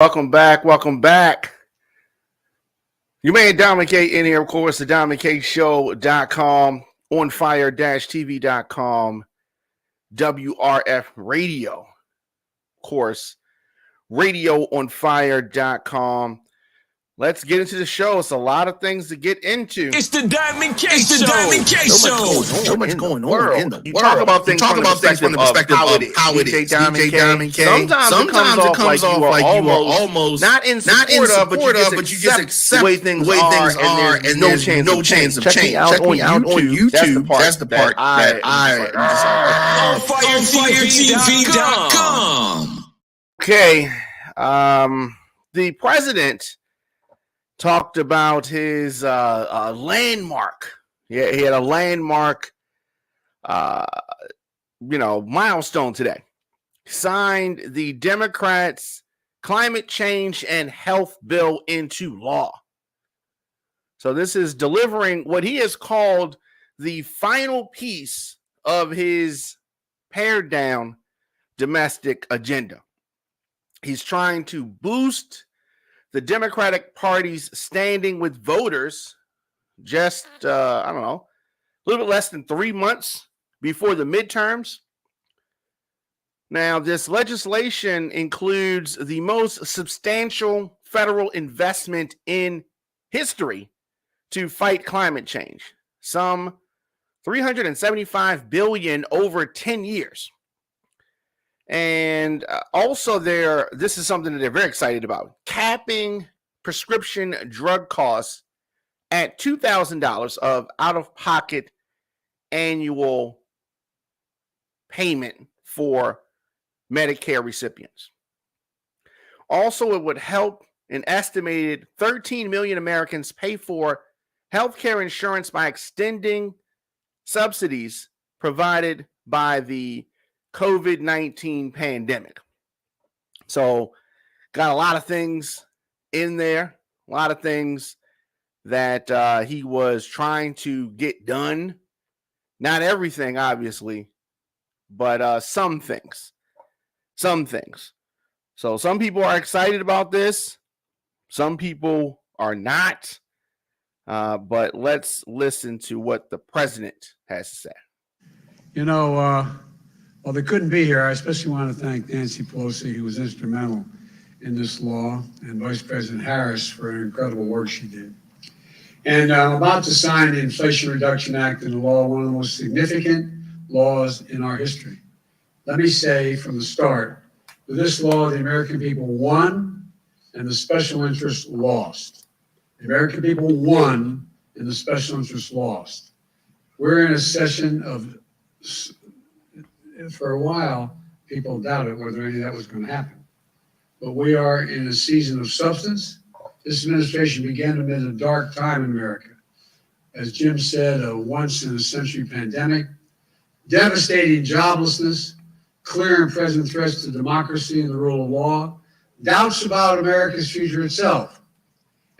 Welcome back. Welcome back. You may Dominic in here, of course, the DominiCShow.com, onfire-tv.com, WRF Radio, of course, radioonfire.com. Let's get into the show. It's a lot of things to get into. It's the Diamond K Show. So much going on in the world. You talk about things from the perspective of how it is. DJ Diamond K. Sometimes it comes off like you are almost not in support of, but you just accept the way things are, and there's no chance of change. Check me out on YouTube. That's the part that I OnFireTV.com. Okay. The president talked about his landmark. Yeah, he had a landmark, milestone today. Signed the Democrats' climate change and health bill into law. So this is delivering what he has called the final piece of his pared down domestic agenda. He's trying to boost the Democratic Party's standing with voters just, a little bit less than 3 months before the midterms. Now, this legislation includes the most substantial federal investment in history to fight climate change, some $375 billion over 10 years. And also this is something that they're very excited about, capping prescription drug costs at $2,000 of out-of-pocket annual payment for Medicare recipients. Also, it would help an estimated 13 million Americans pay for healthcare insurance by extending subsidies provided by the COVID-19 pandemic. So got a lot of things in there, a lot of things that he was trying to get done. Not everything, obviously, but some things. So some people are excited about this. Some people are not. But let's listen to what the president has to say. Well, they couldn't be here. I especially want to thank Nancy Pelosi, who was instrumental in this law, and Vice President Harris for an incredible work she did. And I'm about to sign the Inflation Reduction Act into law, one of the most significant laws in our history. Let me say from the start, with this law, the American people won and the special interests lost. The American people won and the special interests lost. We're in a session of, for a while, people doubted whether any of that was going to happen. But we are in a season of substance. This administration began amid a dark time in America. As Jim said, a once-in-a-century pandemic, devastating joblessness, clear and present threats to democracy and the rule of law, doubts about America's future itself.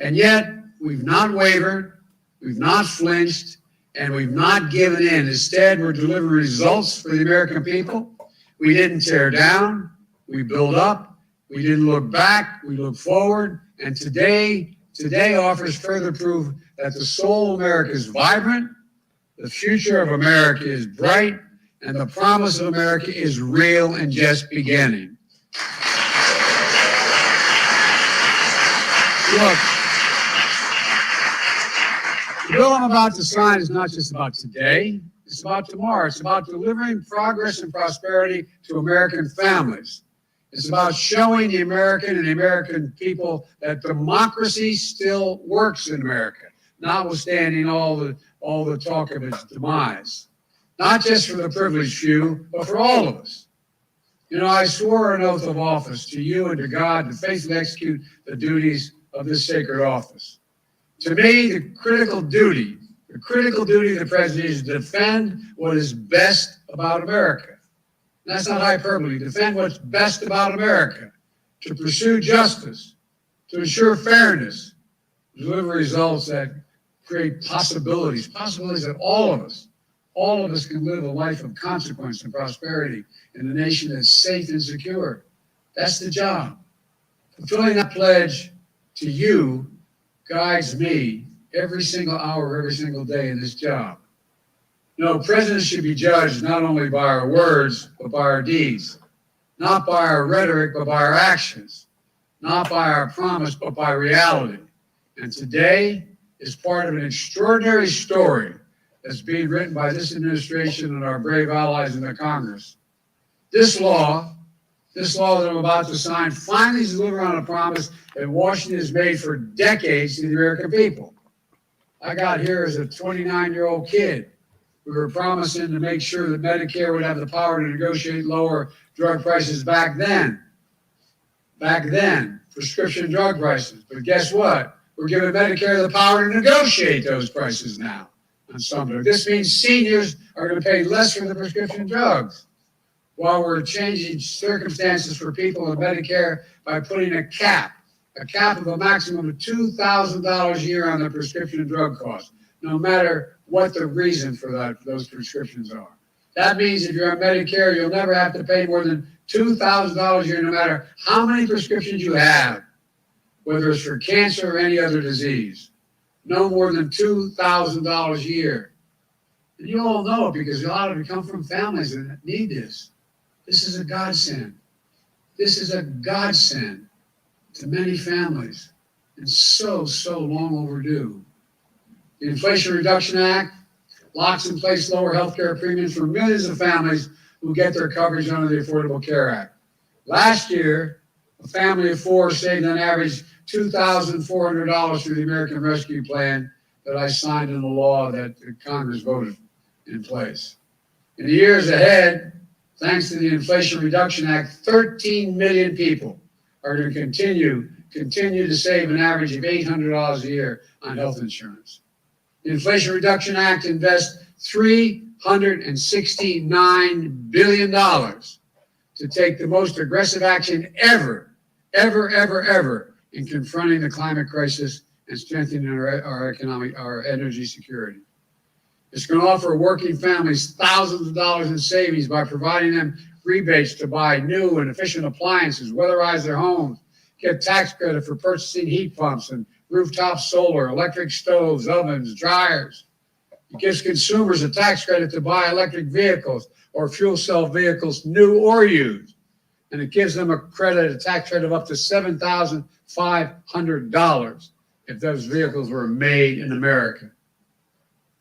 And yet, we've not wavered, we've not flinched, and we've not given in. Instead, we're delivering results for the American people. We didn't tear down, we built up, we didn't look back, we looked forward. And today offers further proof that the soul of America is vibrant, the future of America is bright, and the promise of America is real and just beginning. Look, the bill I'm about to sign is not just about today, it's about tomorrow. It's about delivering progress and prosperity to American families. It's about showing the American and the American people that democracy still works in America, notwithstanding all the talk of its demise. Not just for the privileged few, but for all of us. I swore an oath of office to you and to God to faithfully execute the duties of this sacred office. To me, the critical duty of the president is to defend what is best about America. That's not hyperbole. Defend what's best about America, to pursue justice, to ensure fairness, to deliver results that create possibilities that all of us can live a life of consequence and prosperity in a nation that's safe and secure. That's the job. Fulfilling that pledge to you guides me every single hour, every single day in this job. You know, presidents should be judged not only by our words, but by our deeds. Not by our rhetoric, but by our actions. Not by our promise, but by reality. And today is part of an extraordinary story that's being written by this administration and our brave allies in the Congress. This law that I'm about to sign finally delivers on a promise that Washington has made for decades to the American people. I got here as a 29-year-old kid. We were promising to make sure that Medicare would have the power to negotiate lower drug prices back then. Prescription drug prices. But guess what? We're giving Medicare the power to negotiate those prices now on some drugs. This means seniors are going to pay less for the prescription drugs, while we're changing circumstances for people in Medicare by putting a cap of a maximum of $2,000 a year on the prescription drug costs, no matter what the reason for those prescriptions are. That means if you're on Medicare, you'll never have to pay more than $2,000 a year, no matter how many prescriptions you have, whether it's for cancer or any other disease. No more than $2,000 a year. And you all know it because a lot of you come from families that need this. This is a godsend. This is a godsend to many families, and so long overdue. The Inflation Reduction Act locks in place lower health care premiums for millions of families who get their coverage under the Affordable Care Act. Last year, a family of four saved on average $2,400 through the American Rescue Plan that I signed into law that Congress voted in place. In the years ahead, thanks to the Inflation Reduction Act, 13 million people are going to continue to save an average of $800 a year on health insurance. The Inflation Reduction Act invests $369 billion to take the most aggressive action ever in confronting the climate crisis and strengthening our energy security. It's going to offer working families thousands of dollars in savings by providing them rebates to buy new and efficient appliances, weatherize their homes, get tax credit for purchasing heat pumps and rooftop solar, electric stoves, ovens, dryers. It gives consumers a tax credit to buy electric vehicles or fuel cell vehicles, new or used. And it gives them a tax credit of up to $7,500 if those vehicles were made in America.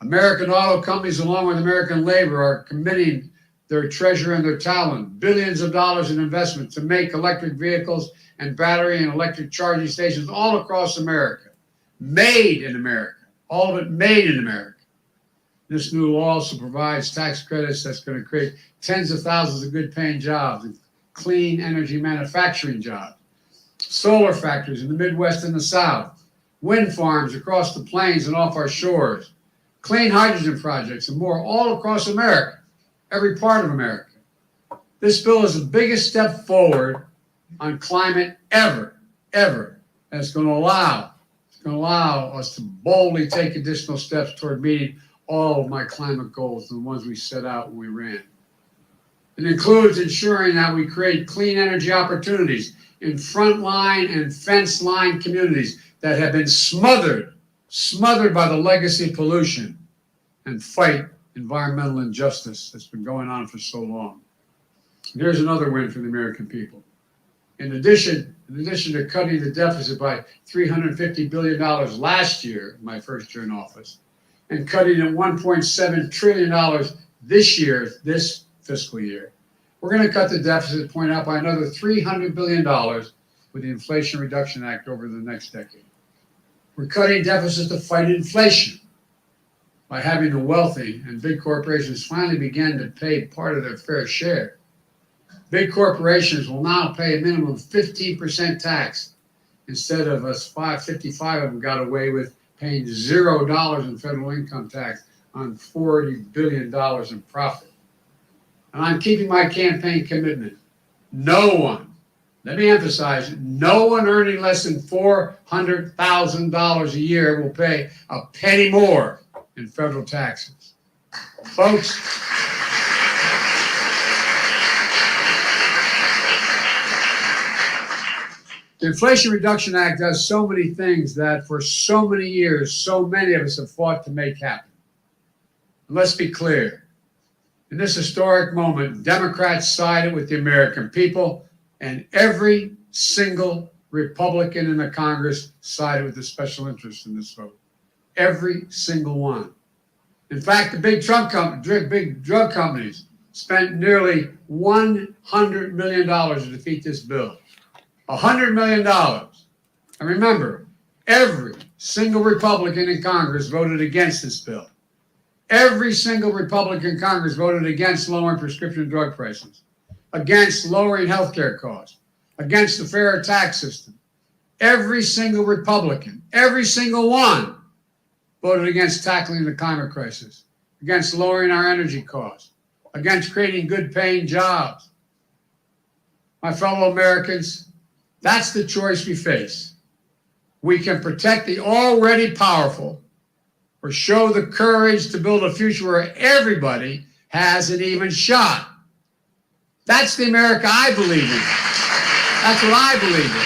American auto companies, along with American labor, are committing their treasure and their talent, billions of dollars in investment to make electric vehicles and battery and electric charging stations all across America. Made in America. All of it made in America. This new law also provides tax credits that's going to create tens of thousands of good-paying jobs, and clean energy manufacturing jobs, solar factories in the Midwest and the South, wind farms across the plains and off our shores, clean hydrogen projects, and more all across America, every part of America. This bill is the biggest step forward on climate ever. And it's going to allow us to boldly take additional steps toward meeting all of my climate goals, the ones we set out when we ran. It includes ensuring that we create clean energy opportunities in frontline and fence line communities that have been smothered by the legacy pollution, and fight environmental injustice that's been going on for so long. And here's another win for the American people. In addition to cutting the deficit by $350 billion last year, my first year in office, and cutting it $1.7 trillion this fiscal year, we're going to cut the deficit, point out, by another $300 billion with the Inflation Reduction Act over the next decade. We're cutting deficits to fight inflation by having the wealthy and big corporations finally begin to pay part of their fair share. Big corporations will now pay a minimum of 15% tax instead of us 55 of them got away with paying $0 in federal income tax on $40 billion in profit. And I'm keeping my campaign commitment. No one, let me emphasize, no one earning less than $400,000 a year will pay a penny more in federal taxes. Folks, The Inflation Reduction Act does so many things that for so many years, so many of us have fought to make happen. And let's be clear. In this historic moment, Democrats sided with the American people, and every single Republican in the Congress sided with the special interests in this vote. Every single one. In fact, the big drug companies spent nearly $100 million to defeat this bill. $100 million. And remember, every single Republican in Congress voted against this bill. Every single Republican in Congress voted against lowering prescription drug prices, against lowering health care costs, against the fair tax system. Every single Republican, every single one, voted against tackling the climate crisis, against lowering our energy costs, against creating good-paying jobs. My fellow Americans, that's the choice we face. We can protect the already powerful or show the courage to build a future where everybody has an even shot. That's the America I believe in. That's what I believe in.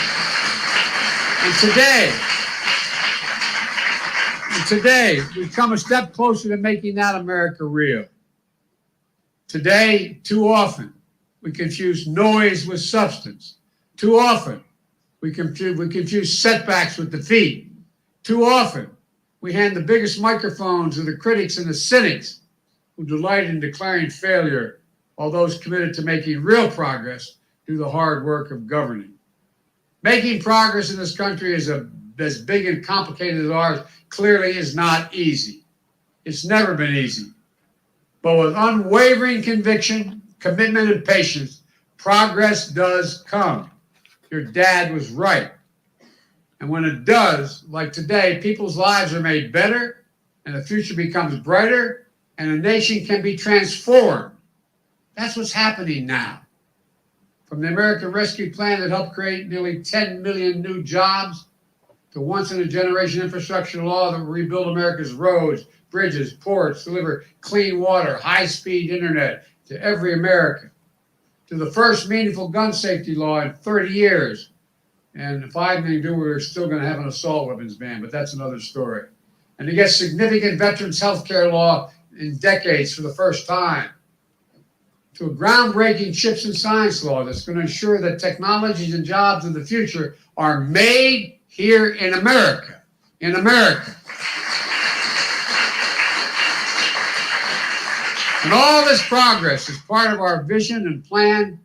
And today, we've come a step closer to making that America real. Today, too often, we confuse noise with substance. Too often, we confuse setbacks with defeat. Too often, we hand the biggest microphones to the critics and the cynics who delight in declaring failure, while those committed to making real progress do the hard work of governing. Making progress in this country is as big and complicated as ours clearly is not easy. It's never been easy. But with unwavering conviction, commitment, and patience, progress does come. Your dad was right. And when it does, like today, people's lives are made better, and the future becomes brighter, and a nation can be transformed. That's what's happening now. From the American Rescue Plan that helped create nearly 10 million new jobs, to once-in-a-generation infrastructure law that will rebuild America's roads, bridges, ports, deliver clean water, high-speed internet to every American, to the first meaningful gun safety law in 30 years. And if I may do, we're still going to have an assault weapons ban, but that's another story. And to get significant veterans health care law in decades for the first time, to a groundbreaking chips and science law that's going to ensure that technologies and jobs of the future are made here in America. In America. And all this progress is part of our vision and plan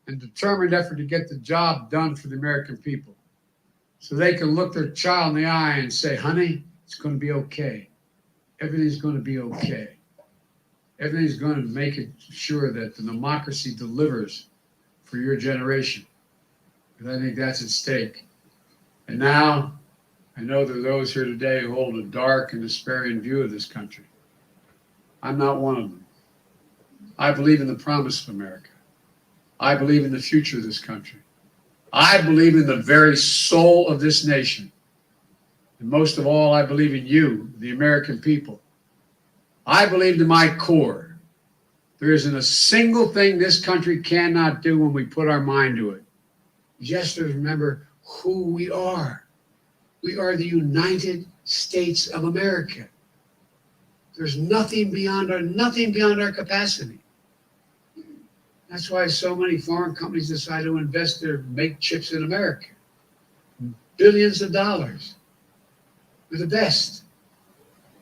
and determined effort to get the job done for the American people, so they can look their child in the eye and say, honey, it's going to be okay. Everything's going to be okay. Everything's going to make it sure that the democracy delivers for your generation. Because I think that's at stake. And now, I know there are those here today who hold a dark and despairing view of this country. I'm not one of them. I believe in the promise of America. I believe in the future of this country. I believe in the very soul of this nation. And most of all, I believe in you, the American people. I believe to my core, there isn't a single thing this country cannot do when we put our mind to it. Just to remember who we are. We are the United States of America. There's nothing beyond our capacity. That's why so many foreign companies decide to invest make chips in America. Billions of dollars. We're the best.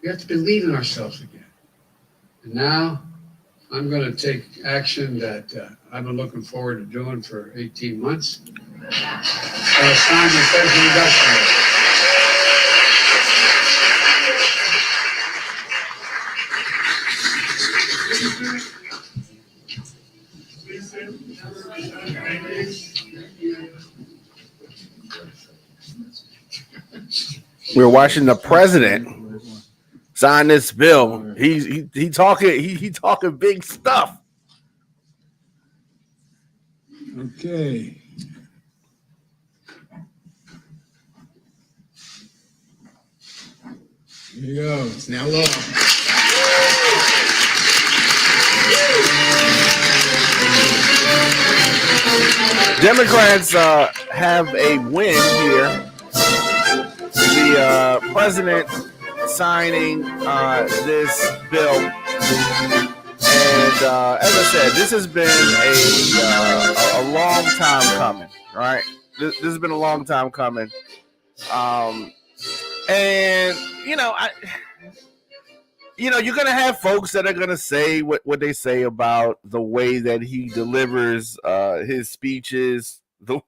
We have to believe in ourselves again. And now I'm going to take action that I've been looking forward to doing for 18 months. And it's time to start the reduction. We're watching the president sign this bill. He talking big stuff. Okay. Here you go. It's now law. Democrats have a win here. The president signing this bill. And as I said, this has been a long time coming, right? This has been a long time coming. And, you're going to have folks that are going to say what they say about the way that he delivers his speeches, the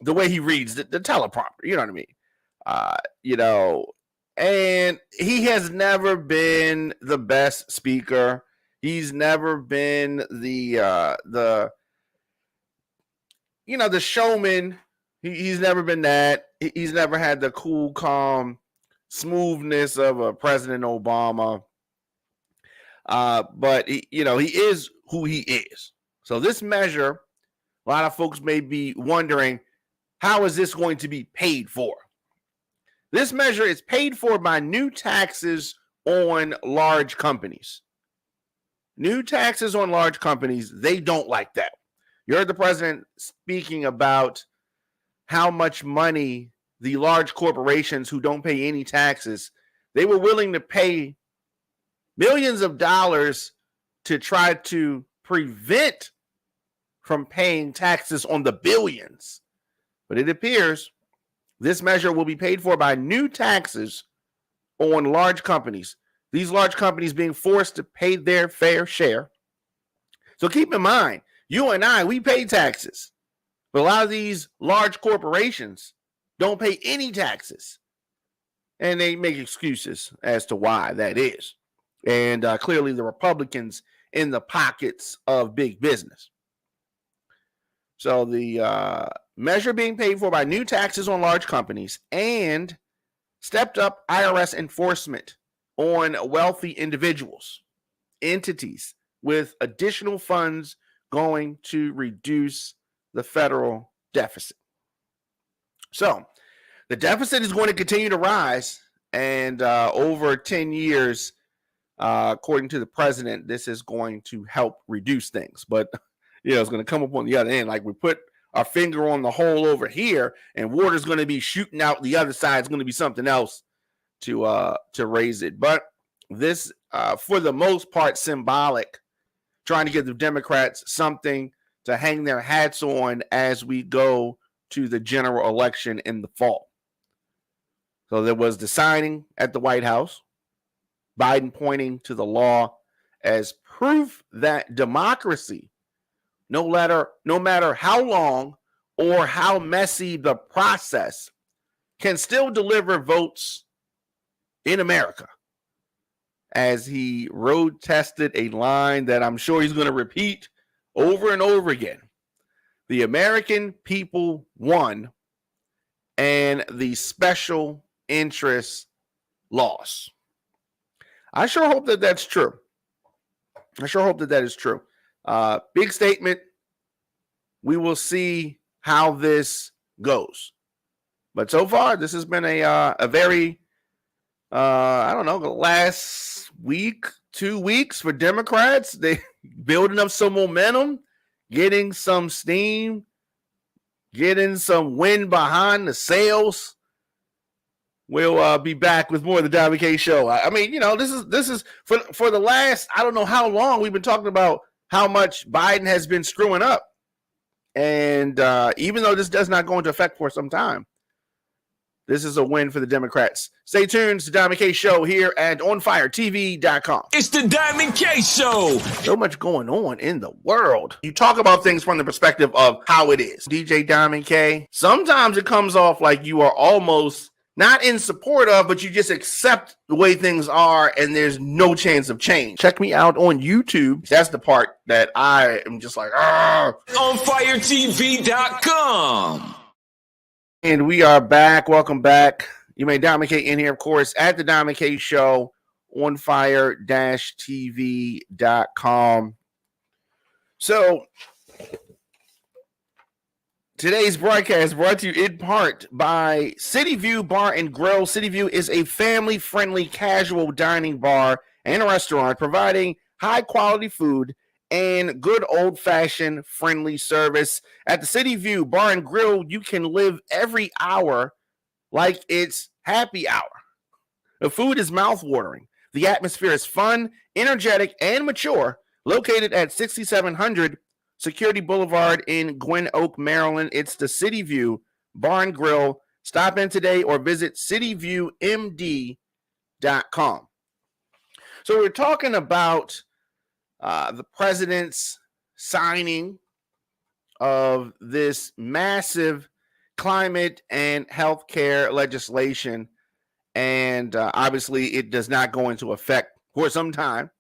way he reads the teleprompter, you know what I mean? And he has never been the best speaker. He's never been the showman. He's never been that. He's never had the cool, calm smoothness of a President Obama. But he is who he is. So this measure, a lot of folks may be wondering, how is this going to be paid for? This measure is paid for by new taxes on large companies. New taxes on large companies, they don't like that. You heard the president speaking about how much money the large corporations who don't pay any taxes, they were willing to pay millions of dollars to try to prevent from paying taxes on the billions. But it appears this measure will be paid for by new taxes on large companies. These large companies being forced to pay their fair share. So keep in mind, you and I, we pay taxes. But a lot of these large corporations don't pay any taxes. And they make excuses as to why that is. And clearly the Republicans in the pockets of big business. So the measure being paid for by new taxes on large companies and stepped up IRS enforcement on wealthy individuals, entities with additional funds going to reduce the federal deficit. So the deficit is going to continue to rise, and over 10 years, according to the president, this is going to help reduce things. But it's going to come up on the other end. Like, we put our finger on the hole over here, and water's going to be shooting out the other side. It's going to be something else to raise it. But this, for the most part, symbolic, trying to give the Democrats something to hang their hats on as we go to the general election in the fall. So there was the signing at the White House, Biden pointing to the law as proof that democracy, no matter how long or how messy the process, can still deliver votes in America. As he road tested a line that I'm sure he's going to repeat over and over again. The American people won, and the special interests lost. I sure hope that that's true. I sure hope that that is true. Big statement. We will see how this goes. But so far, this has been a very, the last week, 2 weeks for Democrats. They building up some momentum, getting some steam, getting some wind behind the sails. We'll be back with more of the Diamond K Show. I mean, this is for the last, I don't know how long we've been talking about how much Biden has been screwing up. And even though this does not go into effect for some time, this is a win for the Democrats. Stay tuned to the Diamond K Show here at OnFireTV.com. It's the Diamond K Show. So much going on in the world. You talk about things from the perspective of how it is. DJ Diamond K, sometimes it comes off like you are almost not in support of, but you just accept the way things are and there's no chance of change. Check me out on YouTube. That's the part that I am just like, OnFireTV.com. And we are back. Welcome back. You may Diamond K in here, of course, at the Diamond K Show, OnFire-TV.com. So today's broadcast brought to you in part by City View Bar and Grill. City View is a family-friendly casual dining bar and restaurant providing high-quality food and good old-fashioned friendly service. At the City View Bar and Grill, you can live every hour like it's happy hour. The food is mouth-watering. The atmosphere is fun, energetic, and mature. Located at 6700 Security Boulevard in Gwen Oak, Maryland. It's the City View Bar and Grill. Stop in today or visit cityviewmd.com. So we're talking about the president's signing of this massive climate and healthcare legislation. And obviously, it does not go into effect for some time.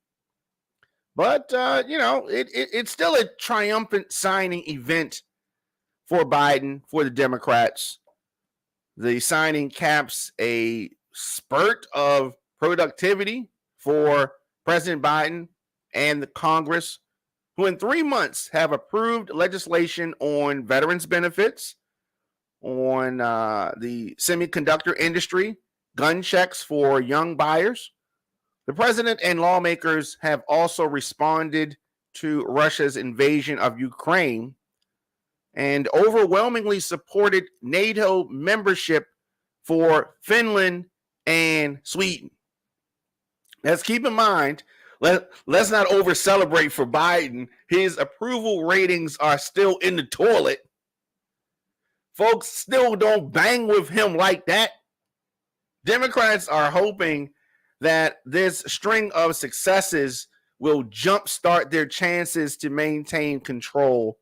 But, it's still a triumphant signing event for Biden, for the Democrats. The signing caps a spurt of productivity for President Biden and the Congress, who in 3 months have approved legislation on veterans benefits, on the semiconductor industry, gun checks for young buyers. The president and lawmakers have also responded to Russia's invasion of Ukraine and overwhelmingly supported NATO membership for Finland and Sweden. Let's keep in mind, let's not over celebrate for Biden. His approval ratings are still in the toilet. Folks still don't bang with him like that. Democrats are hoping that this string of successes will jumpstart their chances to maintain control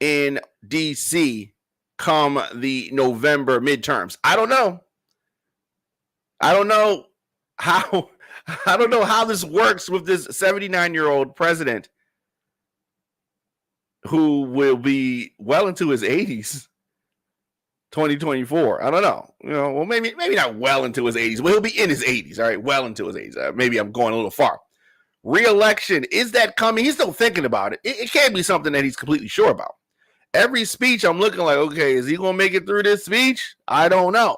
in D.C. come the November midterms. I don't know how this works with this 79-year-old president who will be well into his 80s. 2024. I don't know. Well, maybe not well into his 80s. Well, he'll be in his 80s. All right, well into his 80s. Maybe I'm going a little far. Re-election, is that coming? He's still thinking about it. It can't be something that he's completely sure about. Every speech, I'm looking like, okay, is he going to make it through this speech? I don't know.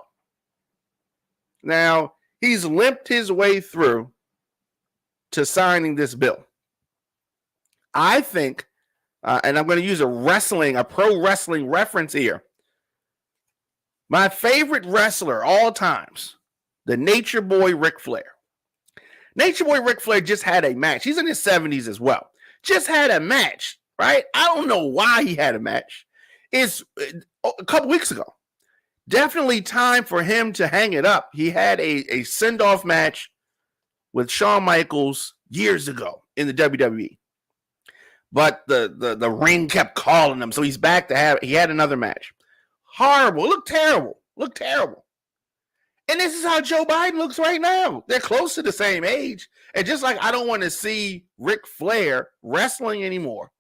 Now, he's limped his way through to signing this bill. I think, and I'm going to use a pro wrestling reference here. My favorite wrestler all times, the Nature Boy Ric Flair. Nature Boy Ric Flair just had a match. He's in his 70s as well. Just had a match, right? I don't know why he had a match. It's a couple weeks ago. Definitely time for him to hang it up. He had a send-off match with Shawn Michaels years ago in the WWE. But the ring kept calling him, so he's back he had another match. Horrible. Look terrible. And this is how Joe Biden looks right now. They're close to the same age. And just like I don't want to see Ric Flair wrestling anymore,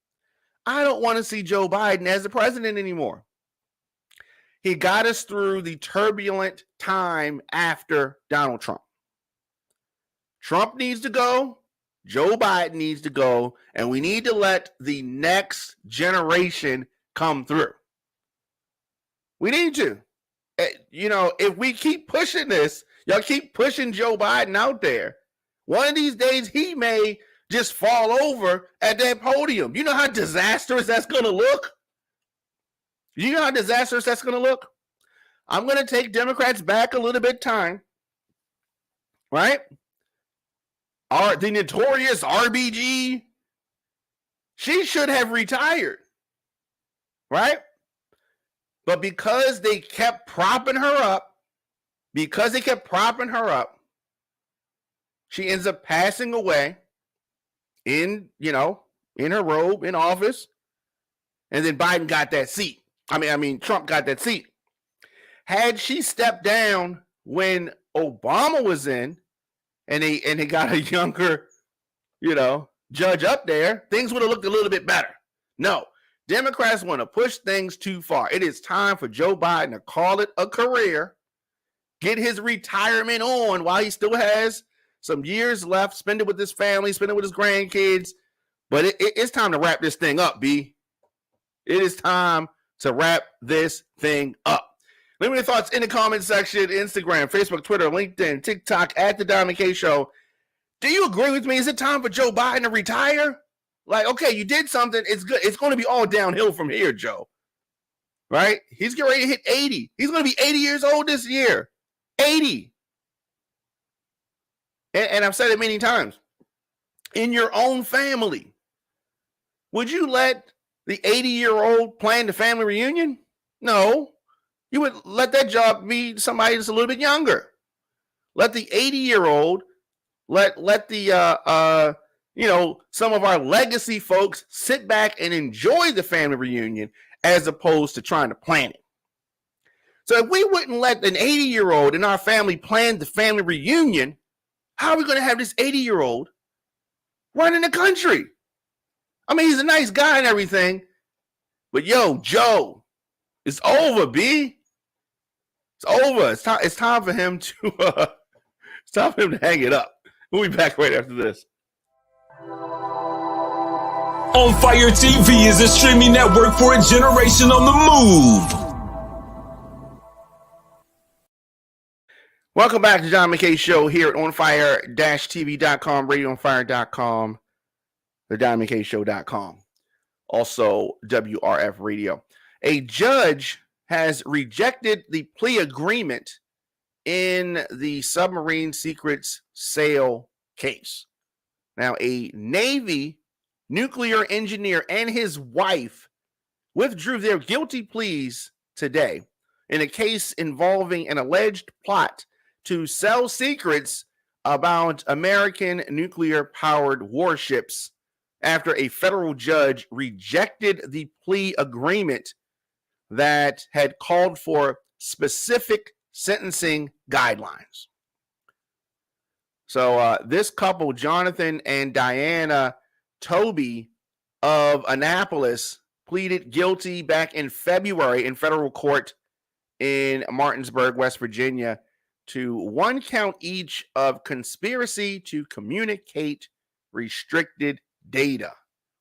I don't want to see Joe Biden as the president anymore. He got us through the turbulent time after Donald Trump. Trump needs to go. Joe Biden needs to go. And we need to let the next generation come through. We need to. If we keep pushing this, y'all keep pushing Joe Biden out there, one of these days he may just fall over at that podium. You know how disastrous that's going to look? I'm going to take Democrats back a little bit time, right? The notorious RBG, she should have retired, right? But because they kept propping her up, she ends up passing away in her robe in office. And then Biden got that seat. Trump got that seat. Had she stepped down when Obama was in and they got a younger, judge up there, things would have looked a little bit better. No. Democrats want to push things too far. It is time for Joe Biden to call it a career, get his retirement on while he still has some years left, spend it with his family, spend it with his grandkids. But it's time to wrap this thing up, B. It is time to wrap this thing up. Leave me your thoughts in the comment section, Instagram, Facebook, Twitter, LinkedIn, TikTok, at The Diamond K Show. Do you agree with me? Is it time for Joe Biden to retire? Like, okay, you did something. It's good. It's going to be all downhill from here, Joe. Right? He's getting ready to hit 80. He's going to be 80 years old this year. 80. And I've said it many times. In your own family, would you let the 80-year-old plan the family reunion? No. You would let that job be somebody that's a little bit younger. Let the 80-year-old, let the some of our legacy folks sit back and enjoy the family reunion as opposed to trying to plan it. So if we wouldn't let an 80-year-old in our family plan the family reunion, how are we going to have this 80-year-old running the country? I mean, he's a nice guy and everything, but yo, Joe, it's over, B. It's over. It's time for him to it's time for him to hang it up. We'll be back right after this. On Fire TV is a streaming network for a generation on the move. Welcome back to John McKay Show here at onfire-tv.com, radioonfire.com, thediamondkshow.com, also WRF Radio. A judge has rejected the plea agreement in the submarine secrets sale case. Now, a Navy nuclear engineer and his wife withdrew their guilty pleas today in a case involving an alleged plot to sell secrets about American nuclear-powered warships after a federal judge rejected the plea agreement that had called for specific sentencing guidelines. So this couple, Jonathan and Diana Toby of Annapolis, pleaded guilty back in February in federal court in Martinsburg, West Virginia, to one count each of conspiracy to communicate restricted data.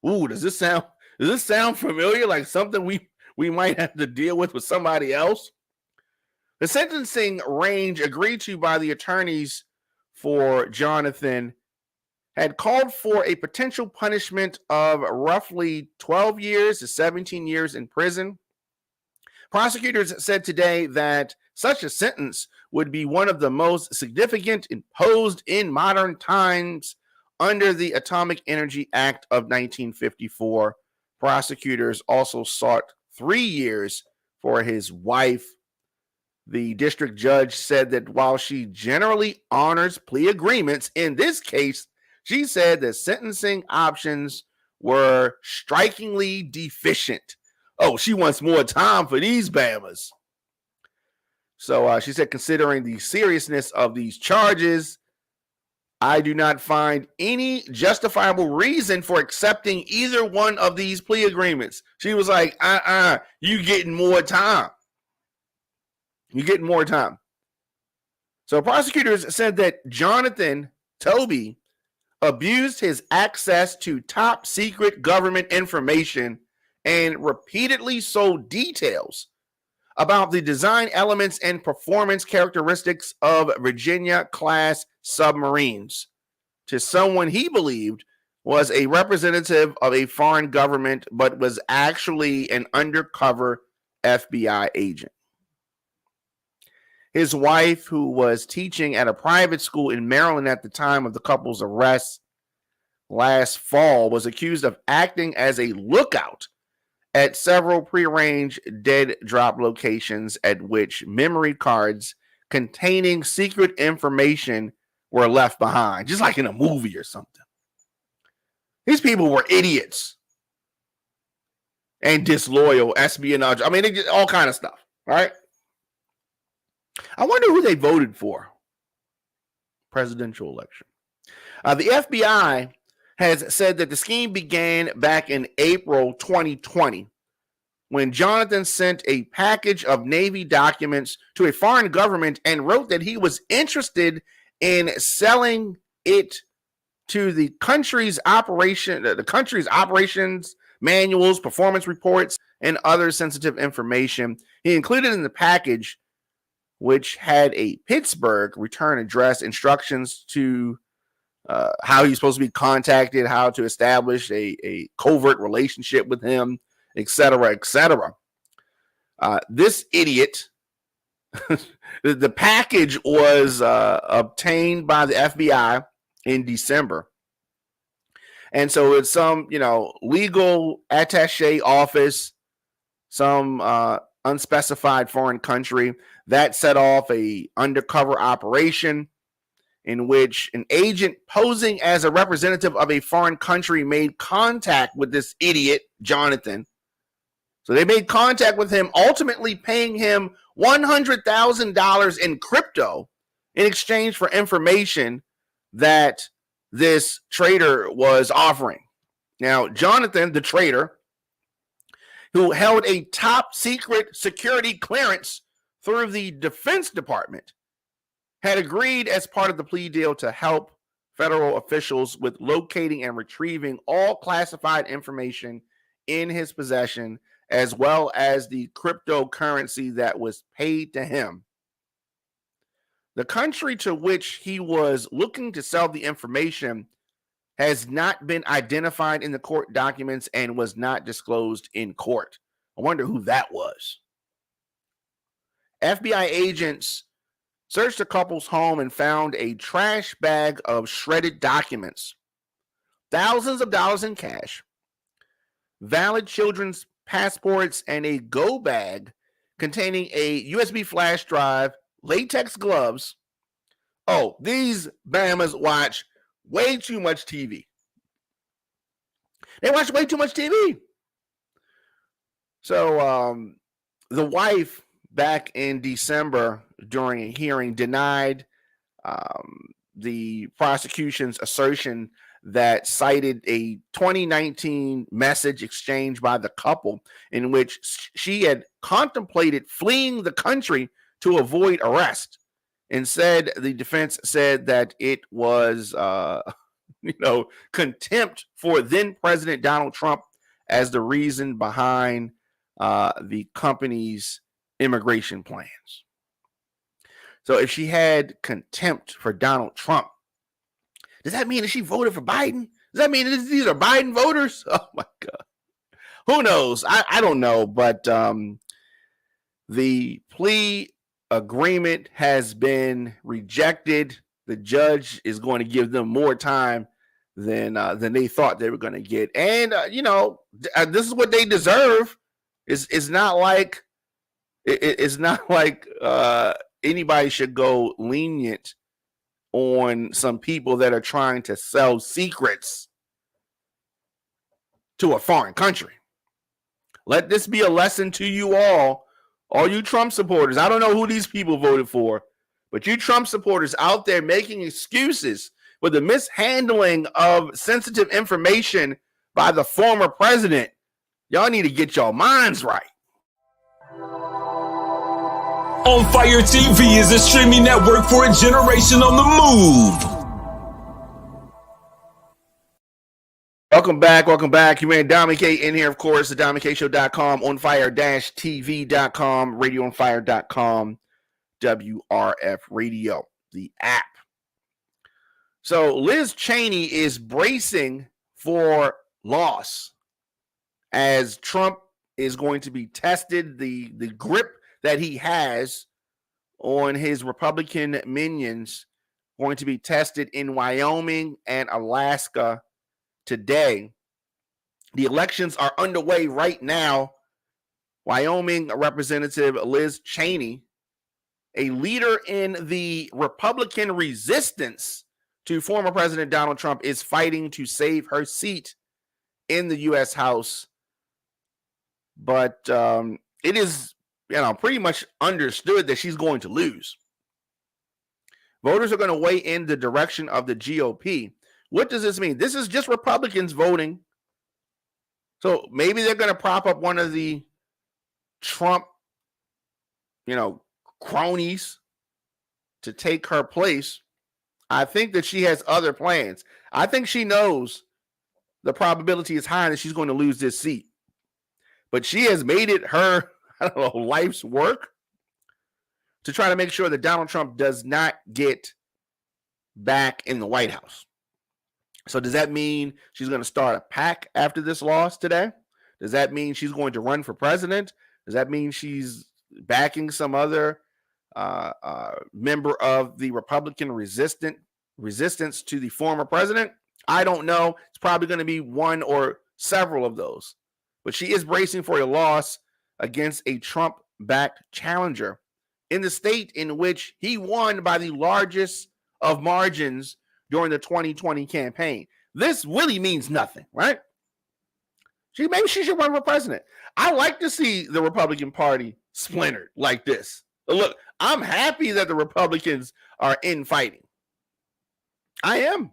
Ooh, does this sound familiar? Like something we might have to deal with somebody else? The sentencing range agreed to by the attorneys for Jonathan had called for a potential punishment of roughly 12 years to 17 years in prison. Prosecutors said today that such a sentence would be one of the most significant imposed in modern times under the Atomic Energy Act of 1954. Prosecutors also sought 3 years for his wife. The district judge said that while she generally honors plea agreements, in this case, she said that sentencing options were strikingly deficient. Oh, she wants more time for these Bamas. So she said, considering the seriousness of these charges, I do not find any justifiable reason for accepting either one of these plea agreements. She was like, you getting more time. You're getting more time. So prosecutors said that Jonathan Toby abused his access to top secret government information and repeatedly sold details about the design elements and performance characteristics of Virginia-class submarines to someone he believed was a representative of a foreign government, but was actually an undercover FBI agent. His wife, who was teaching at a private school in Maryland at the time of the couple's arrest last fall, was accused of acting as a lookout at several prearranged dead drop locations at which memory cards containing secret information were left behind, just like in a movie or something. These people were idiots and disloyal, espionage. I mean, they did all kind of stuff, right? I wonder who they voted for. Presidential election. The FBI has said that the scheme began back in April 2020 when Jonathan sent a package of Navy documents to a foreign government and wrote that he was interested in selling it to the country's operations manuals, performance reports, and other sensitive information. He included in the package, which had a Pittsburgh return address, instructions to how he's supposed to be contacted, how to establish a covert relationship with him, et cetera, et cetera. This idiot, the package was obtained by the FBI in December. And so it's some, legal attaché office, some unspecified foreign country that set off a undercover operation in which an agent posing as a representative of a foreign country made contact with this idiot, Jonathan. So they made contact with him, ultimately paying him $100,000 in crypto in exchange for information that this trader was offering. Now, Jonathan, the trader, who held a top secret security clearance through the Defense Department, had agreed as part of the plea deal to help federal officials with locating and retrieving all classified information in his possession, as well as the cryptocurrency that was paid to him. The country to which he was looking to sell the information has not been identified in the court documents and was not disclosed in court. I wonder who that was. FBI agents searched the couple's home and found a trash bag of shredded documents, thousands of dollars in cash, valid children's passports, and a go bag containing a USB flash drive, latex gloves. Oh, these Bahamas watch way too much TV. They watch way too much TV. So the wife back in December during a hearing denied the prosecution's assertion that cited a 2019 message exchange by the couple in which she had contemplated fleeing the country to avoid arrest. Instead, the defense said that it was, contempt for then President Donald Trump as the reason behind the company's immigration plans. So if she had contempt for Donald Trump, does that mean that she voted for Biden? Does that mean that these are Biden voters? Oh my God. Who knows? I don't know, but the plea agreement has been rejected. The judge is going to give them more time than they thought they were going to get. And, this is what they deserve. It's not like anybody should go lenient on some people that are trying to sell secrets to a foreign country. Let this be a lesson to you all you Trump supporters. I don't know who these people voted for, but you Trump supporters out there making excuses for the mishandling of sensitive information by the former president. Y'all need to get your minds right. On Fire TV is a streaming network for a generation on the move. Welcome back. You man, Dominic K in here, of course, the DominiCShow.com, onfire-tv.com, radioonfire.com, WRF Radio, the app. So Liz Cheney is bracing for loss as Trump is going to be tested. The grip that he has on his Republican minions going to be tested in Wyoming and Alaska today. The elections are underway right now. Wyoming Representative Liz Cheney, a leader in the Republican resistance to former President Donald Trump, is fighting to save her seat in the U.S. House. But it is, pretty much understood that she's going to lose. Voters are going to weigh in the direction of the GOP. What does this mean? This is just Republicans voting. So maybe they're going to prop up one of the Trump, cronies to take her place. I think that she has other plans. I think she knows the probability is high that she's going to lose this seat. But she has made it her, life's work to try to make sure that Donald Trump does not get back in the White House. So does that mean she's going to start a PAC after this loss today? Does that mean she's going to run for president? Does that mean she's backing some other member of the Republican resistance to the former president? I don't know. It's probably going to be one or several of those. But she is bracing for a loss against a Trump-backed challenger in the state in which he won by the largest of margins during the 2020 campaign. This really means nothing, right? Maybe she should run for president. I like to see the Republican Party splintered like this. Look, I'm happy that the Republicans are infighting. I am.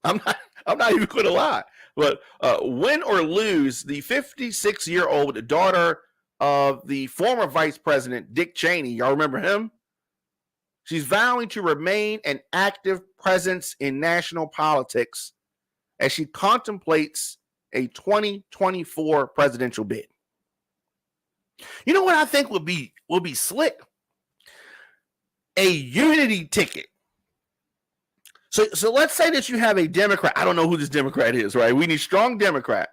I'm not even going to lie. But win or lose, the 56-year-old daughter of the former Vice President Dick Cheney, y'all remember him? She's vowing to remain an active presence in national politics as she contemplates a 2024 presidential bid. You know what I think would be slick? A unity ticket. So let's say that you have a Democrat. I don't know who this Democrat is, right? We need strong Democrat.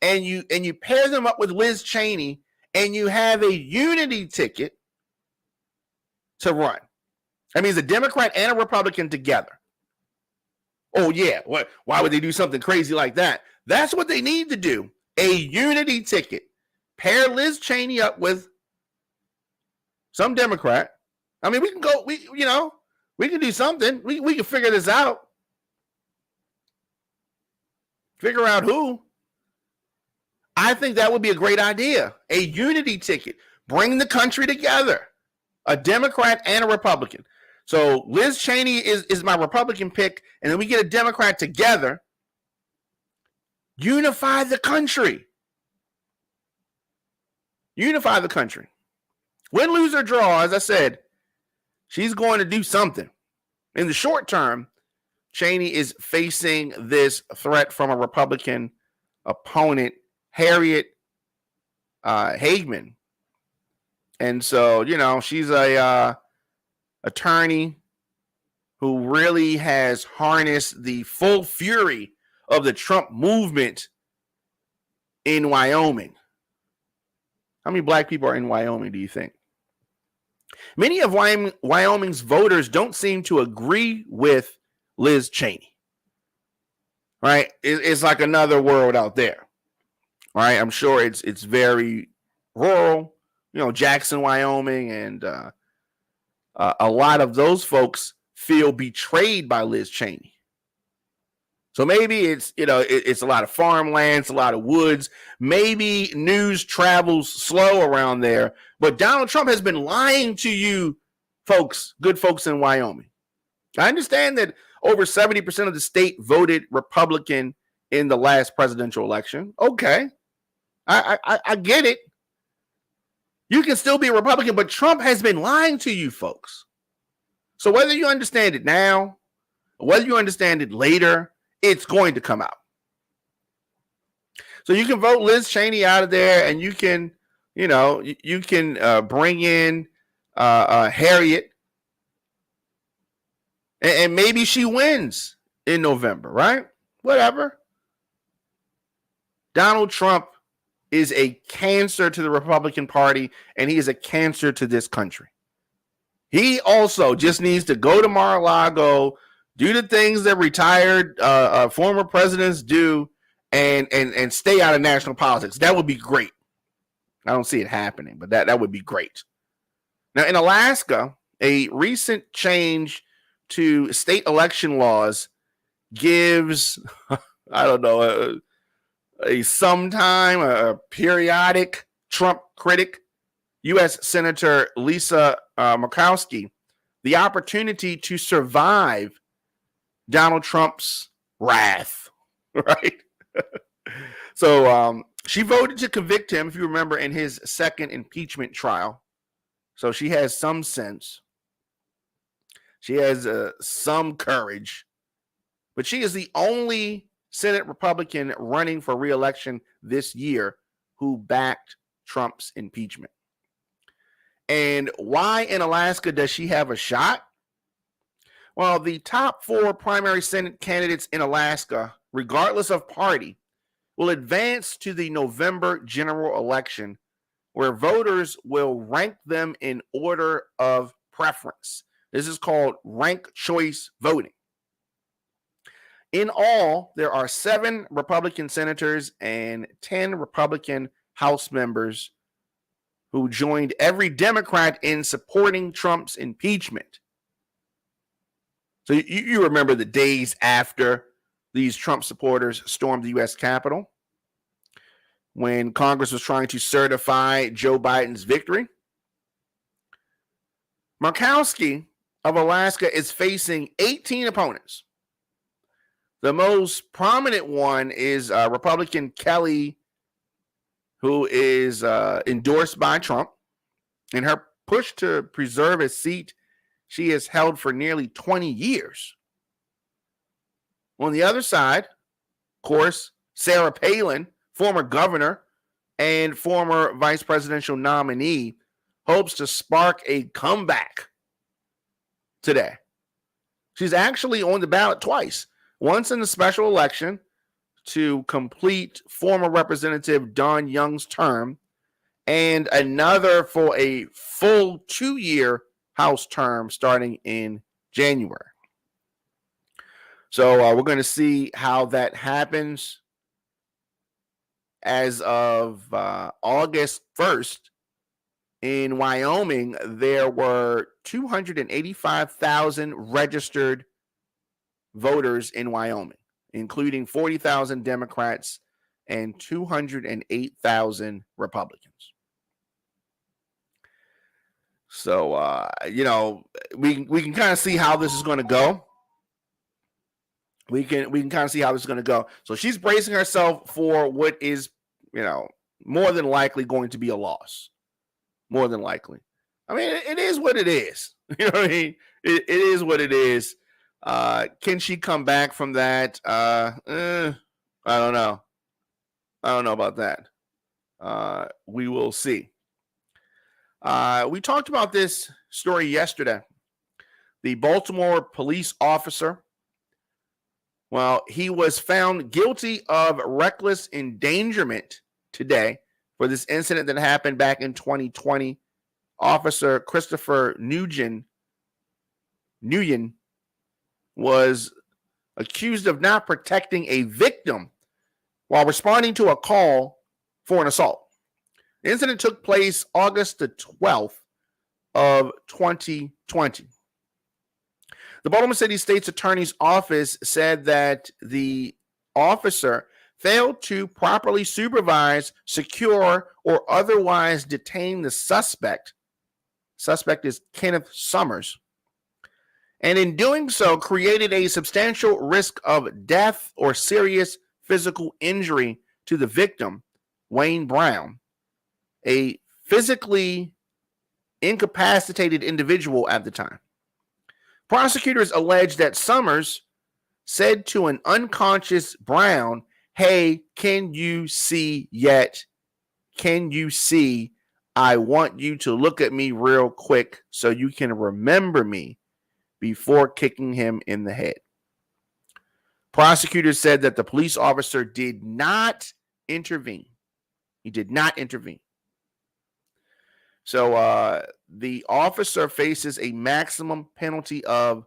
And you pair them up with Liz Cheney and you have a unity ticket to run. That means a Democrat and a Republican together. Oh, yeah. Why would they do something crazy like that? That's what they need to do. A unity ticket. Pair Liz Cheney up with some Democrat. I mean, we can go, we can do something. We can figure this out. Figure out who. I think that would be a great idea. A unity ticket. Bring the country together. A Democrat and a Republican. So Liz Cheney is my Republican pick, and then we get a Democrat together. Unify the country. Unify the country. Win, lose, or draw, as I said, she's going to do something. In the short term, Cheney is facing this threat from a Republican opponent, Harriet Hageman. And so, she's a attorney who really has harnessed the full fury of the Trump movement in Wyoming. How many black people are in Wyoming, do you think? Many of Wyoming's voters don't seem to agree with Liz Cheney. Right? It's like another world out there. Right? I'm sure it's very rural, Jackson, Wyoming, and a lot of those folks feel betrayed by Liz Cheney. So maybe it's a lot of farmland, it's a lot of woods. Maybe news travels slow around there. But Donald Trump has been lying to you folks, good folks in Wyoming. I understand that over 70% of the state voted Republican in the last presidential election. Okay. I get it. You can still be a Republican, but Trump has been lying to you folks. So whether you understand it now, or whether you understand it later, it's going to come out. So you can vote Liz Cheney out of there, and you can bring in Harriet, and maybe she wins in November, right? Whatever. Donald Trump is a cancer to the Republican Party, and he is a cancer to this country. He also just needs to go to Mar-a-Lago, do the things that retired former presidents do, and stay out of national politics. That would be great. I don't see it happening, but that would be great. Now, in Alaska, a recent change to state election laws gives, a periodic Trump critic, U.S. Senator Lisa Murkowski, the opportunity to survive Donald Trump's wrath, right? So she voted to convict him, if you remember, in his second impeachment trial. So she has some sense. She has some courage. But she is the only Senate Republican running for re-election this year who backed Trump's impeachment. And why in Alaska does she have a shot? Well, the top 4 primary Senate candidates in Alaska, regardless of party, will advance to the November general election, where voters will rank them in order of preference. This is called ranked choice voting. In all, there are 7 Republican senators and 10 Republican House members who joined every Democrat in supporting Trump's impeachment. So you remember the days after these Trump supporters stormed the U.S. Capitol when Congress was trying to certify Joe Biden's victory. Murkowski of Alaska is facing 18 opponents. The most prominent one is Republican Kelly, who is endorsed by Trump. In her push to preserve a seat she has held for nearly 20 years. On the other side, of course, Sarah Palin, former governor and former vice presidential nominee, hopes to spark a comeback today. She's actually on the ballot twice. Once in the special election to complete former Representative Don Young's term, and another for a full 2-year House term starting in January. So we're going to see how that happens. As of August 1st, in Wyoming, there were 285,000 registered voters in Wyoming, including 40,000 Democrats and 208,000 Republicans. So, we can kind of see how this is going to go. We can kind of see how this is going to go. So she's bracing herself for what is, more than likely going to be a loss. More than likely. I mean, it is what it is. You know what I mean? It is what it is. Can she come back from that? I don't know. I don't know about that. We will see. We talked about this story yesterday. The Baltimore police officer, well, he was found guilty of reckless endangerment today for this incident that happened back in 2020. Officer Christopher Nguyen was accused of not protecting a victim while responding to a call for an assault. The incident took place August the 12th of 2020. The Baltimore City State's Attorney's Office said that the officer failed to properly supervise, secure, or otherwise detain the suspect. Suspect is Kenneth Summers. And in doing so, created a substantial risk of death or serious physical injury to the victim, Wayne Brown, a physically incapacitated individual at the time. Prosecutors allege that Summers said to an unconscious Brown, "Hey, can you see yet? Can you see? I want you to look at me real quick so you can remember me," before kicking him in the head. Prosecutors said that the police officer did not intervene. He did not intervene. So the officer faces a maximum penalty of,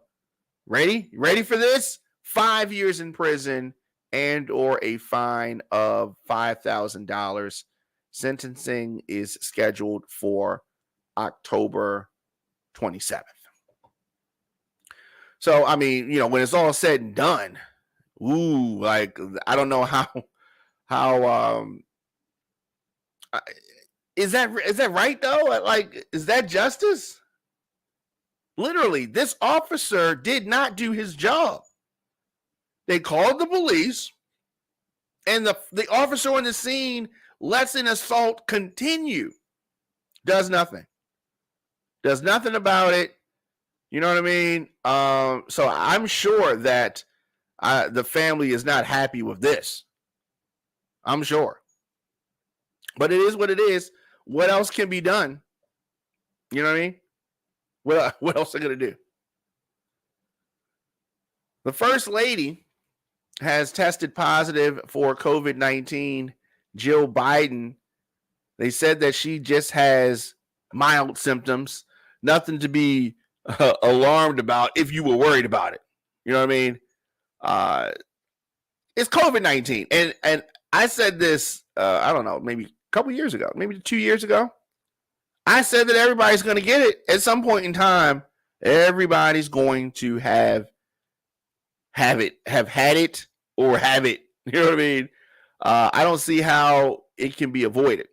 ready for this? 5 years in prison and or a fine of $5,000. Sentencing is scheduled for October 27th. So, I mean, when it's all said and done, I don't know how is that right though? Like, is that justice? Literally, this officer did not do his job. They called the police, and the officer on the scene lets an assault continue. Does nothing. Does nothing about it. You know what I mean? So I'm sure that the family is not happy with this. I'm sure. But it is what it is. What else can be done? You know what I mean? What else are they going to do? The First Lady has tested positive for COVID-19. Jill Biden, they said that she just has mild symptoms, nothing to be alarmed about if you were worried about it. You know what I mean? It's COVID-19. And I said this, I don't know, maybe a couple years ago, maybe 2 years ago. I said that everybody's going to get it at some point in time. Everybody's going to have had it, or have it. You know what I mean? I don't see how it can be avoided.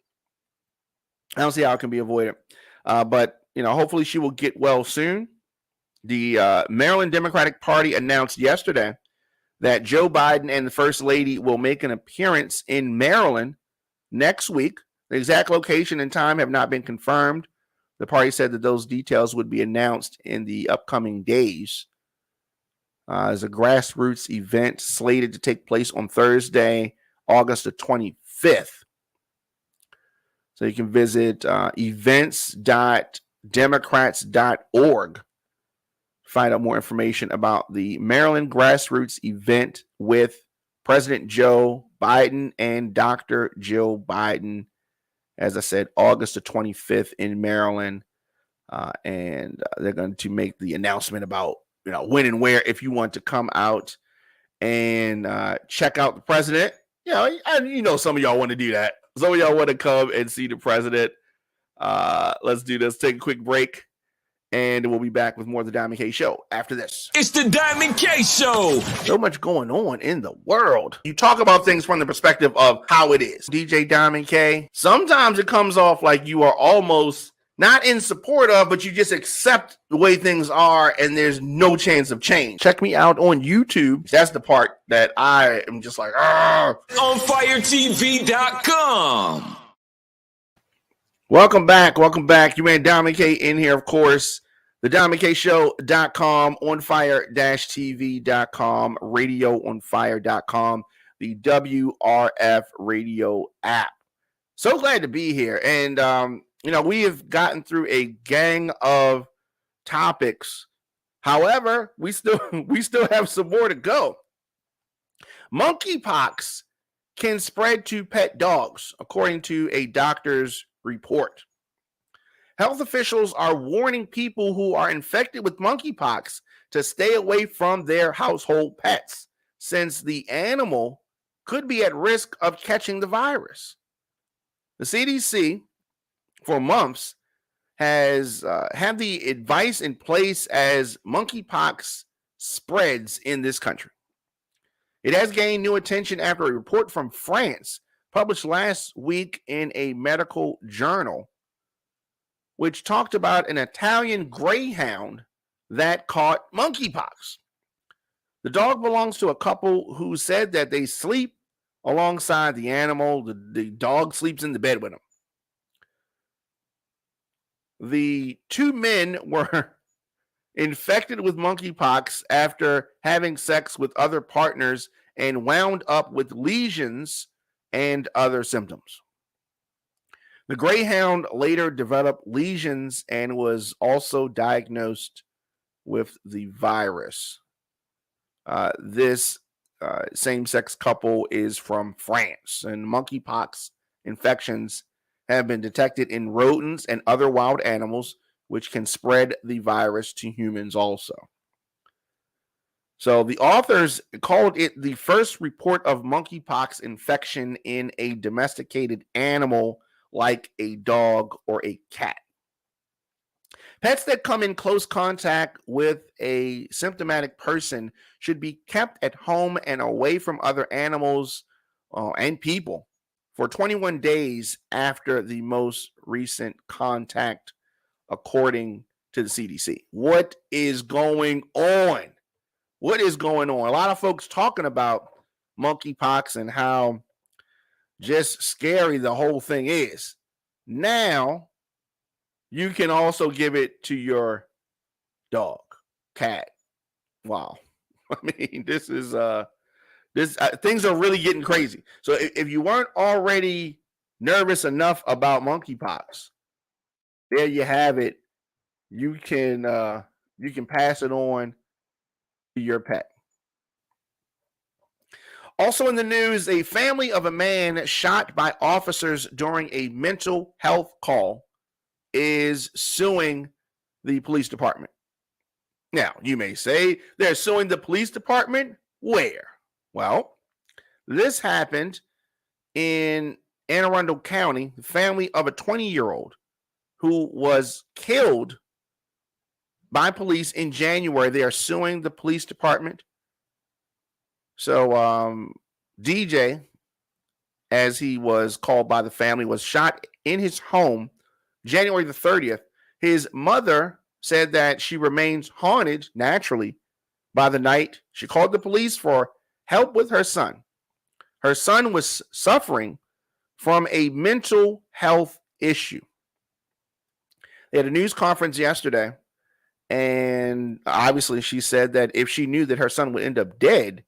But hopefully she will get well soon. The Maryland Democratic Party announced yesterday that Joe Biden and the First Lady will make an appearance in Maryland next week. The exact location and time have not been confirmed. The party said that those details would be announced in the upcoming days. There's a grassroots event slated to take place on Thursday, August the 25th. So you can visit events.democrats.org. Find out more information about the Maryland grassroots event with President Joe Biden and Dr. Jill Biden. As I said, August the 25th in Maryland. And they're going to make the announcement about, when and where, if you want to come out and check out the president. Some of y'all want to do that. Some of y'all want to come and see the president. Let's do this. Take a quick break. And we'll be back with more of the Diamond K Show after this. It's the Diamond K Show. So much going on in the world. You talk about things from the perspective of how it is. DJ Diamond K, sometimes it comes off like you are almost not in support of, but you just accept the way things are and there's no chance of change. Check me out on YouTube. That's the part that I am just like, OnFireTV.com. Welcome back. You man Diamond K in here, of course. The DiamondKShow.com, OnFire-TV.com, RadioOnFire.com, the WRF radio app. So glad to be here. And, we have gotten through a gang of topics. However, we still have some more to go. Monkeypox can spread to pet dogs, according to a doctor's report. Health officials are warning people who are infected with monkeypox to stay away from their household pets, since the animal could be at risk of catching the virus. The CDC, for months, has had the advice in place as monkeypox spreads in this country. It has gained new attention after a report from France published last week in a medical journal, which talked about an Italian greyhound that caught monkeypox. The dog belongs to a couple who said that they sleep alongside the animal. The dog sleeps in the bed with them. The two men were infected with monkeypox after having sex with other partners and wound up with lesions and other symptoms. The greyhound later developed lesions and was also diagnosed with the virus. This same-sex couple is from France, and monkeypox infections have been detected in rodents and other wild animals, which can spread the virus to humans also. So the authors called it the first report of monkeypox infection in a domesticated animal like a dog or a cat. Pets that come in close contact with a symptomatic person should be kept at home and away from other animals and people for 21 days after the most recent contact, according to the CDC. What is going on? What is going on? A lot of folks talking about monkeypox and how just scary the whole thing is. Now, you can also give it to your dog, cat. Wow. I mean, this is things are really getting crazy. So if you weren't already nervous enough about monkeypox, there you have it. You can pass it on to your pet. Also in the news, a family of a man shot by officers during a mental health call is suing the police department. Now, you may say they're suing the police department. Where? Well, this happened in Anne Arundel County. The family of a 20-year-old who was killed by police in January. They are suing the police department. So DJ, as he was called by the family, was shot in his home January the 30th. His mother said that she remains haunted naturally by the night. She called the police for help with her son. Her son was suffering from a mental health issue. They had a news conference yesterday, and obviously she said that if she knew that her son would end up dead,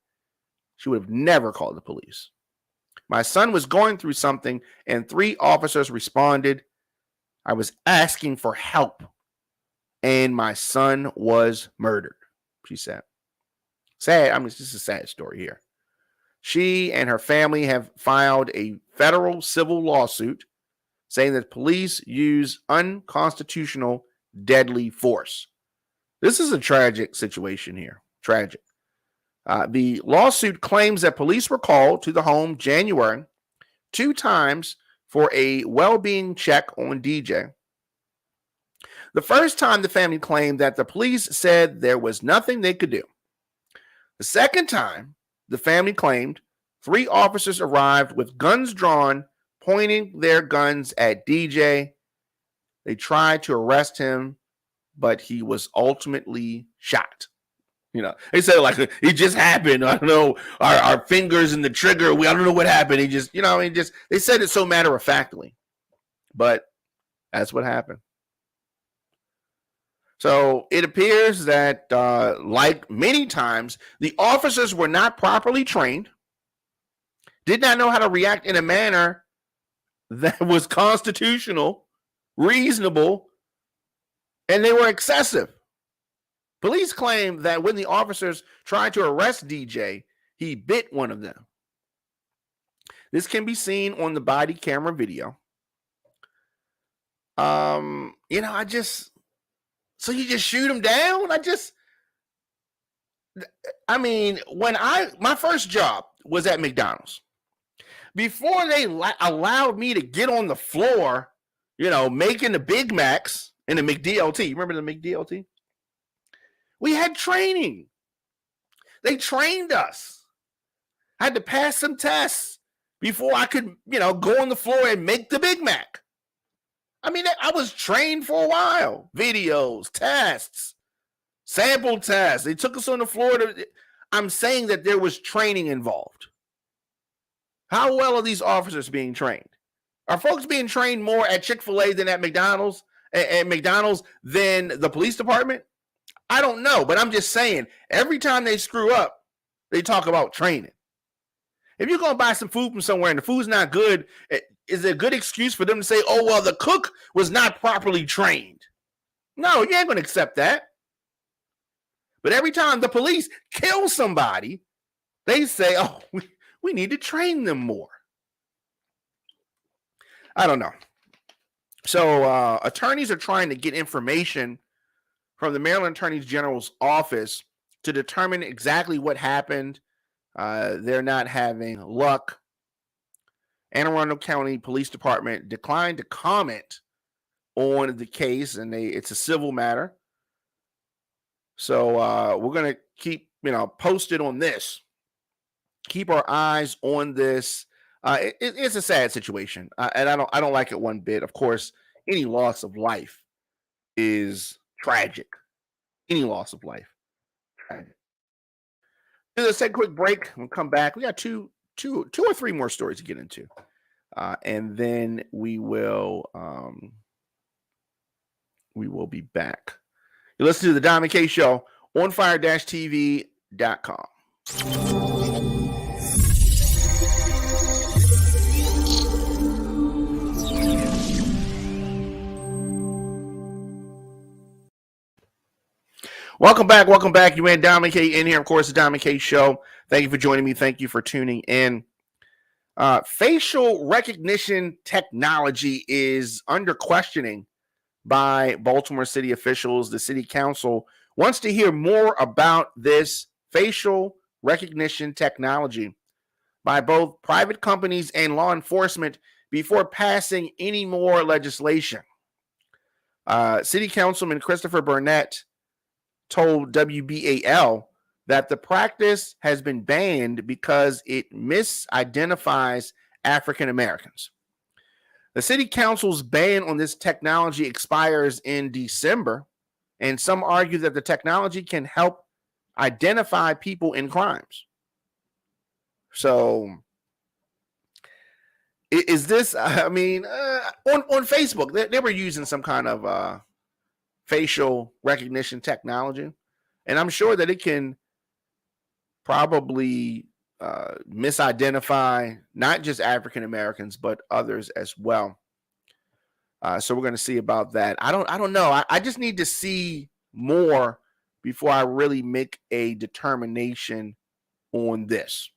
she would have never called the police. My son was going through something, and 3 officers responded. I was asking for help, and my son was murdered, she said. Sad. I mean, it's just a sad story here. She and her family have filed a federal civil lawsuit saying that police use unconstitutional deadly force. This is a tragic situation here. Tragic. The lawsuit claims that police were called to the home January 2 times for a well-being check on DJ. The first time, the family claimed that the police said there was nothing they could do. The second time, the family claimed 3 officers arrived with guns drawn, pointing their guns at DJ. They tried to arrest him, but he was ultimately shot. You know, they said like it just happened. I don't know, our fingers in the trigger. I don't know what happened. He just, they said it so matter of factly, but that's what happened. So it appears that, like many times, the officers were not properly trained, did not know how to react in a manner that was constitutional, reasonable, and they were excessive. Police claim that when the officers tried to arrest DJ, he bit one of them. This can be seen on the body camera video. So you just shoot him down? My first job was at McDonald's. Before they allowed me to get on the floor, making the Big Macs and the McDLT. Remember the McDLT? We had training. They trained us. I had to pass some tests before I could, go on the floor and make the Big Mac. I was trained for a while. Videos, tests, sample tests. They took us on the floor. I'm saying that there was training involved. How well are these officers being trained? Are folks being trained more at Chick-fil-A than at McDonald's, than the police department? I don't know, but I'm just saying, every time they screw up, they talk about training. If you're going to buy some food from somewhere and the food's not good, is it a good excuse for them to say, oh, well, the cook was not properly trained? No, you ain't going to accept that. But every time the police kill somebody, they say, oh, we need to train them more. I don't know. So attorneys are trying to get information from the Maryland Attorney General's office to determine exactly what happened. They're not having luck. Anne Arundel County Police Department declined to comment on the case, and it's a civil matter. So we're going to keep posted on this. Keep our eyes on this. It's a sad situation, and I don't like it one bit. Of course, any loss of life is tragic. Any loss of life, tragic. Let's take a quick break. We'll come back. We got two or three more stories to get into, and then we will be back. You listen to the Diamond K Show on fire-tv.com. Welcome back. You and Diamond K in here. Of course, the Diamond K Show. Thank you for joining me. Thank you for tuning in. Facial recognition technology is under questioning by Baltimore City officials. The city council wants to hear more about this facial recognition technology by both private companies and law enforcement before passing any more legislation. City Councilman Christopher Burnett told WBAL that the practice has been banned because it misidentifies African Americans. The city council's ban on this technology expires in December, and some argue that the technology can help identify people in crimes. So, is this, on Facebook, they were using some kind of facial recognition technology, and I'm sure that it can probably misidentify not just African Americans but others as well. So we're going to see about that. I don't know. I just need to see more before I really make a determination on this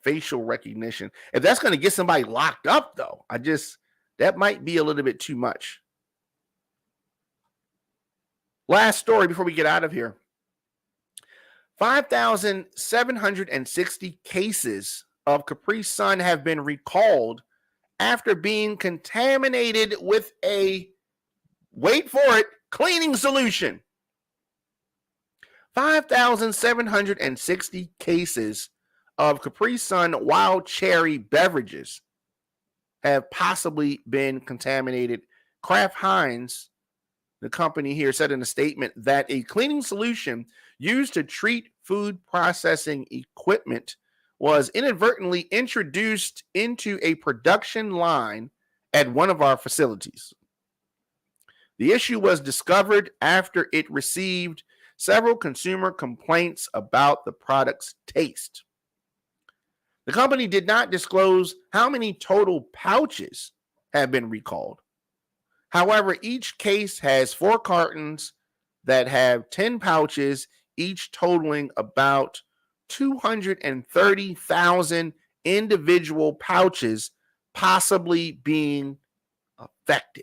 facial recognition. If that's going to get somebody locked up, though, that might be a little bit too much. Last story before we get out of here. 5,760 cases of Capri Sun have been recalled after being contaminated with a, wait for it, cleaning solution. 5,760 cases of Capri Sun wild cherry beverages have possibly been contaminated. Kraft Heinz, the company here, said in a statement that a cleaning solution used to treat food processing equipment was inadvertently introduced into a production line at one of our facilities. The issue was discovered after it received several consumer complaints about the product's taste. The company did not disclose how many total pouches have been recalled. However, each case has 4 cartons that have 10 pouches, each totaling about 230,000 individual pouches possibly being affected.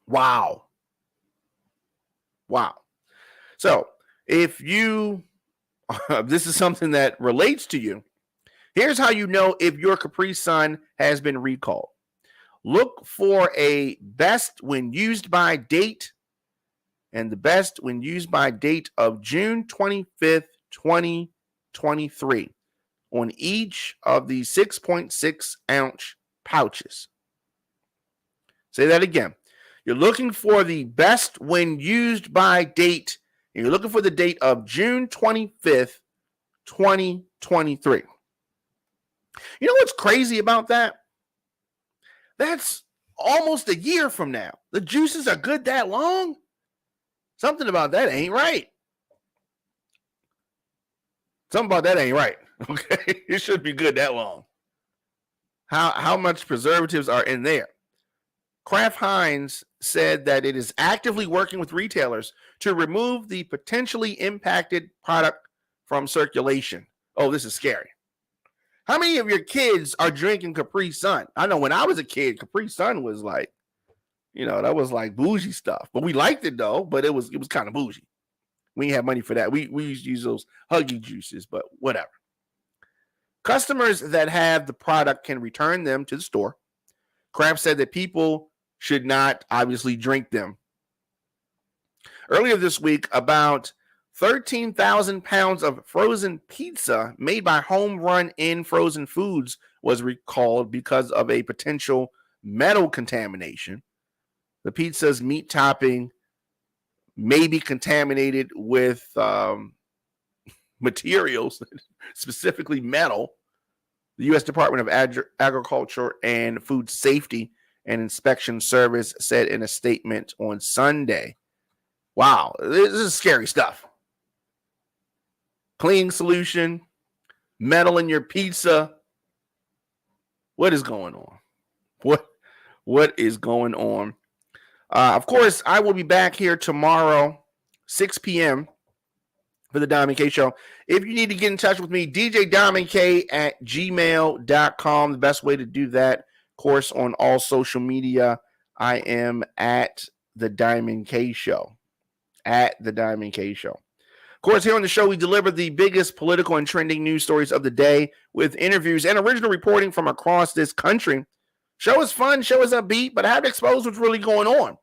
Wow. So if you, this is something that relates to you, here's how you know if your Capri Sun has been recalled. Look for a best when used by date, and the best when used by date of June 25th, 2023 on each of the 6.6 ounce pouches. Say that again. You're looking for the best when used by date, and you're looking for the date of June 25th, 2023. You know what's crazy about that? That's almost a year from now. The juices are good that long? Something about that ain't right. Okay, it should be good that long. How much preservatives are in there? Kraft Heinz said that it is actively working with retailers to remove the potentially impacted product from circulation. Oh, this is scary. How many of your kids are drinking Capri Sun? I know when I was a kid, Capri Sun was like, that was like bougie stuff. But we liked it though, but it was kind of bougie. We didn't have money for that. We used to use those Huggy juices, but whatever. Customers that have the product can return them to the store. Kraft said that people should not obviously drink them. Earlier this week, about 13,000 pounds of frozen pizza made by Home Run Inn Frozen Foods was recalled because of a potential metal contamination. The pizza's meat topping may be contaminated with materials, specifically metal. The U.S. Department of Agriculture and Food Safety and Inspection Service said in a statement on Sunday. Wow, this is scary stuff. Cleaning solution, metal in your pizza. What is going on? What is going on? Of course, I will be back here tomorrow 6 p.m. for the Diamond K Show. If you need to get in touch with me, djdiamondk@gmail.com. The best way to do that, of course, on all social media, I am at the Diamond K Show. At the Diamond K Show. Of course, here on the show, we deliver the biggest political and trending news stories of the day with interviews and original reporting from across this country. Show is fun, show is upbeat, but I have to expose what's really going on.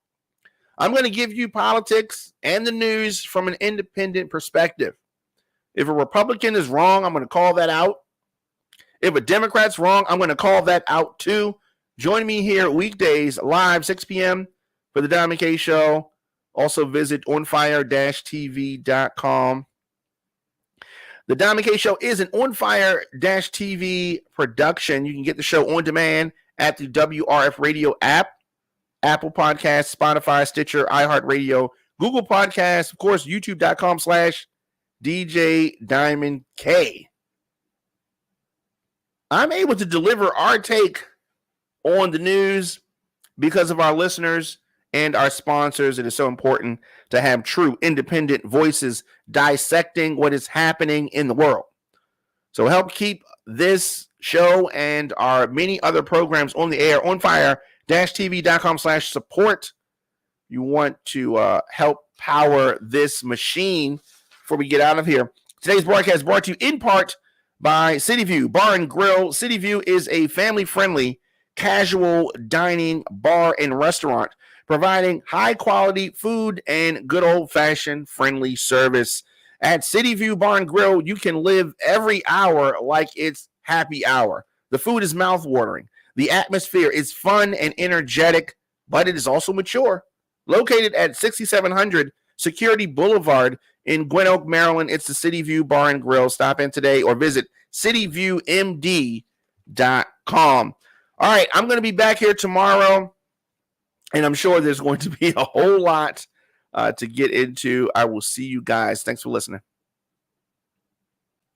I'm going to give you politics and the news from an independent perspective. If a Republican is wrong, I'm going to call that out. If a Democrat's wrong, I'm going to call that out too. Join me here weekdays live 6 p.m. for the Diamond K Show. Also visit onfire-tv.com. The Diamond K Show is an OnFire-TV production. You can get the show on demand at the WRF Radio app, Apple Podcasts, Spotify, Stitcher, iHeartRadio, Google Podcasts, of course, youtube.com/DJ Diamond K. I'm able to deliver our take on the news because of our listeners and our sponsors. It is so important to have true independent voices dissecting what is happening in the world. So help keep this show and our many other programs on the air on fire-tv.com/support. You want to help power this machine before we get out of here. Today's broadcast brought to you in part by City View Bar and Grill. City View is a family-friendly casual dining bar and restaurant providing high-quality food and good old-fashioned friendly service. At City View Bar and Grill, you can live every hour like it's happy hour. The food is mouth-watering. The atmosphere is fun and energetic, but it is also mature. Located at 6700 Security Boulevard in Gwen Oak, Maryland, it's the City View Bar and Grill. Stop in today or visit cityviewmd.com. All right, I'm going to be back here tomorrow, and I'm sure there's going to be a whole lot to get into. I will see you guys. Thanks for listening.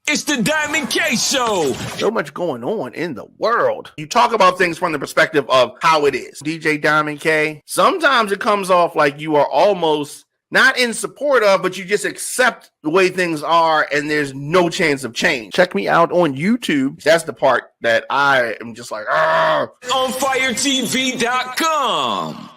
It's the Diamond K Show. So much going on in the world. You talk about things from the perspective of how it is. DJ Diamond K, sometimes it comes off like you are almost not in support of, but you just accept the way things are and there's no chance of change. Check me out on YouTube. That's the part that I am just like, OnFireTV.com.